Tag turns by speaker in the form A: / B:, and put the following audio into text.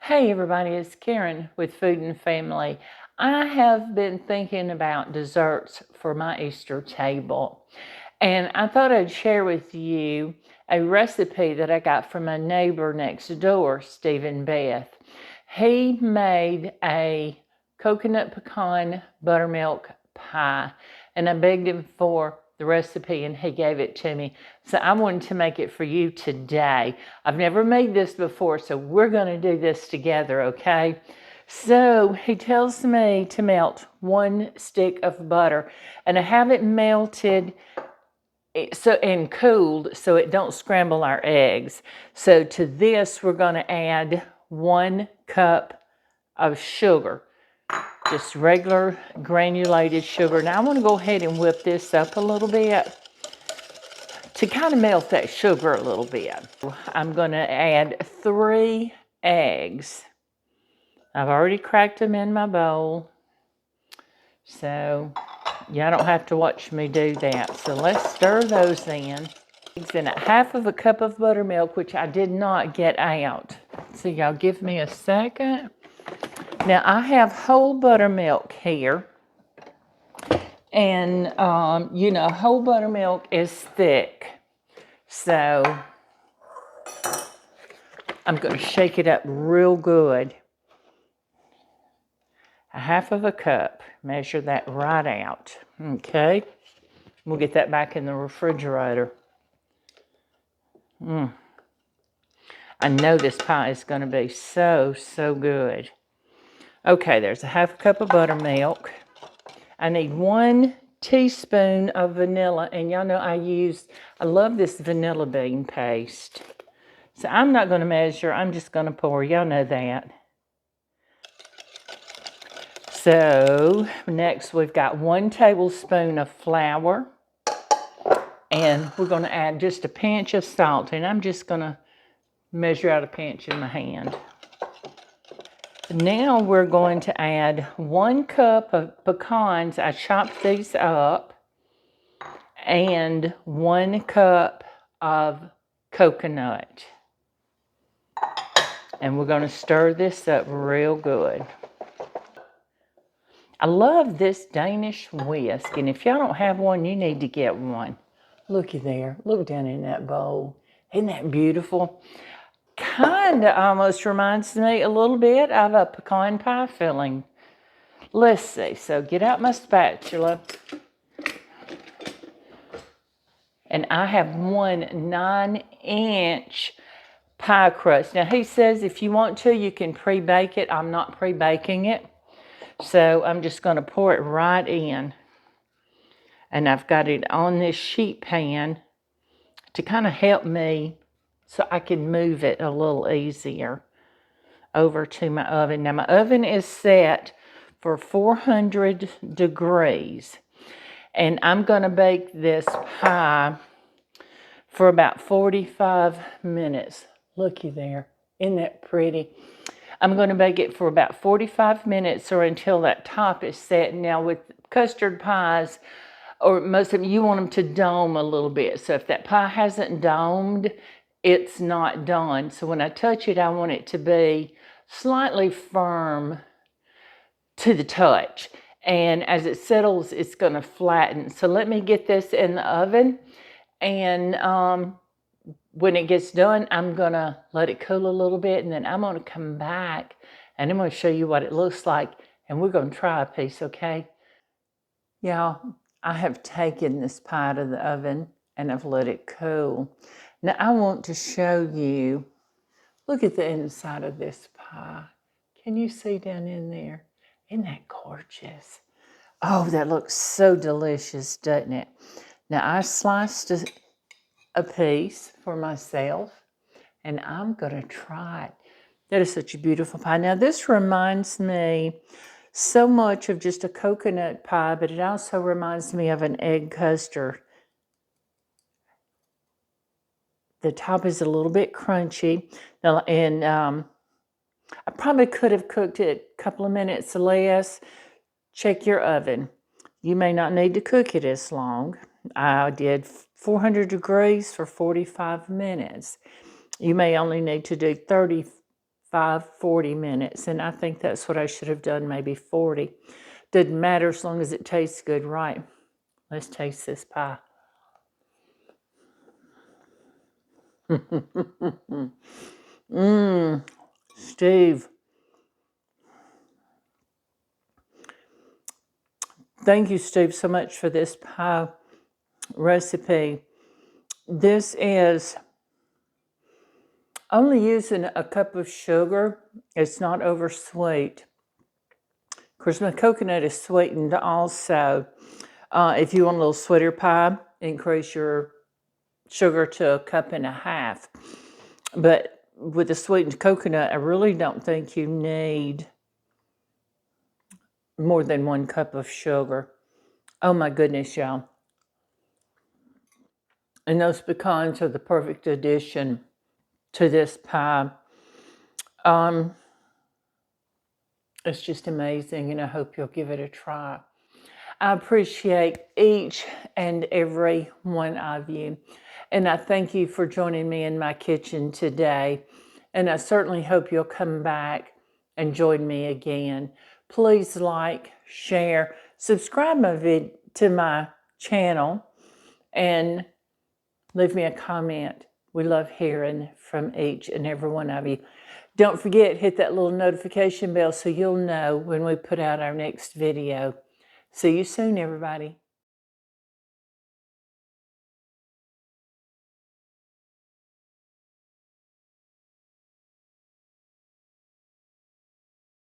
A: Hey everybody, it's Karen with Food and Family. I have been thinking about desserts for my Easter table, and I thought I'd share with you a recipe that I got from a neighbor next door, Steve and Beth. He made a coconut pecan buttermilk pie, and I begged him for the recipe and he gave it to me. So I wanted to make it for you today. I've never made this before, so we're going to do this together, okay? So he tells me to melt 1 stick of butter, and I have it melted and cooled so it don't scramble our eggs. So to this, we're going to add 1 cup of sugar. Just regular granulated sugar. Now I want to go ahead and whip this up a little bit to kind of melt that sugar a little bit. I'm going to add 3 eggs. I've already cracked them in my bowl, so y'all don't have to watch me do that. So let's stir those in. Then 1/2 cup of buttermilk, which I did not get out. So y'all give me a second. Now I have whole buttermilk here, and you know, whole buttermilk is thick, so I'm going to shake it up real good. 1/2 cup, measure that right out, okay? We'll get that back in the refrigerator. I know this pie is going to be so good. Okay, there's 1/2 cup of buttermilk. I need 1 teaspoon of vanilla, and y'all know I love this vanilla bean paste. So I'm not going to measure, I'm just going to pour, y'all know that. So next we've got 1 tablespoon of flour, and we're going to add just a pinch of salt, and I'm just going to measure out a pinch in my hand. Now we're going to add 1 cup of pecans. I chopped these up, and 1 cup of coconut. And we're going to stir this up real good. I love this Danish whisk, and if y'all don't have one, you need to get one. Looky there. Look down in that bowl. Isn't that beautiful? Kind of almost reminds me a little bit of a pecan pie filling. Let's see. So get out my spatula. And I have 1 9-inch pie crust. Now he says if you want to, you can pre-bake it. I'm not pre-baking it. So I'm just going to pour it right in. And I've got it on this sheet pan to kind of help me so I can move it a little easier over to my oven. Now my oven is set for 400 degrees. And I'm going to bake this pie for about 45 minutes. Looky there. Isn't that pretty? I'm going to bake it for about 45 minutes or until that top is set. Now with custard pies, or most of them, you want them to dome a little bit. So if that pie hasn't domed, it's not done. So when I touch it, I want it to be slightly firm to the touch. And as it settles, it's going to flatten. So let me get this in the oven. And when it gets done, I'm going to let it cool a little bit. And then I'm going to come back and I'm going to show you what it looks like. And we're going to try a piece, okay? Y'all, I have taken this pie out of the oven and I've let it cool. Now I want to show you, look at the inside of this pie. Can you see down in there? Isn't that gorgeous? Oh, that looks so delicious, doesn't it? Now I sliced a piece for myself and I'm gonna try it. That is such a beautiful pie. Now this reminds me so much of just a coconut pie, but it also reminds me of an egg custard. The top is a little bit crunchy. Now, and I probably could have cooked it a couple of minutes less. Check your oven. You may not need to cook it as long. I did 400 degrees for 45 minutes. You may only need to do 35 40 minutes. And I think that's what I should have done, maybe 40. Doesn't matter as long as it tastes good, right? Let's taste this pie. Steve. Thank you, Steve, so much for this pie recipe. This is only using a cup of sugar. It's not over sweet. Of course, my coconut is sweetened also. If you want a little sweeter pie, increase your sugar to 1.5 cups. But with the sweetened coconut, I really don't think you need more than 1 cup of sugar. Oh my goodness, y'all. And those pecans are the perfect addition to this pie. It's just amazing, and I hope you'll give it a try. I appreciate each and every one of you, and I thank you for joining me in my kitchen today, and I certainly hope you'll come back and join me again. Please like, share, subscribe to my channel, and leave me a comment. We love hearing from each and every one of you. Don't forget, hit that little notification bell so you'll know when we put out our next video. See you soon, everybody.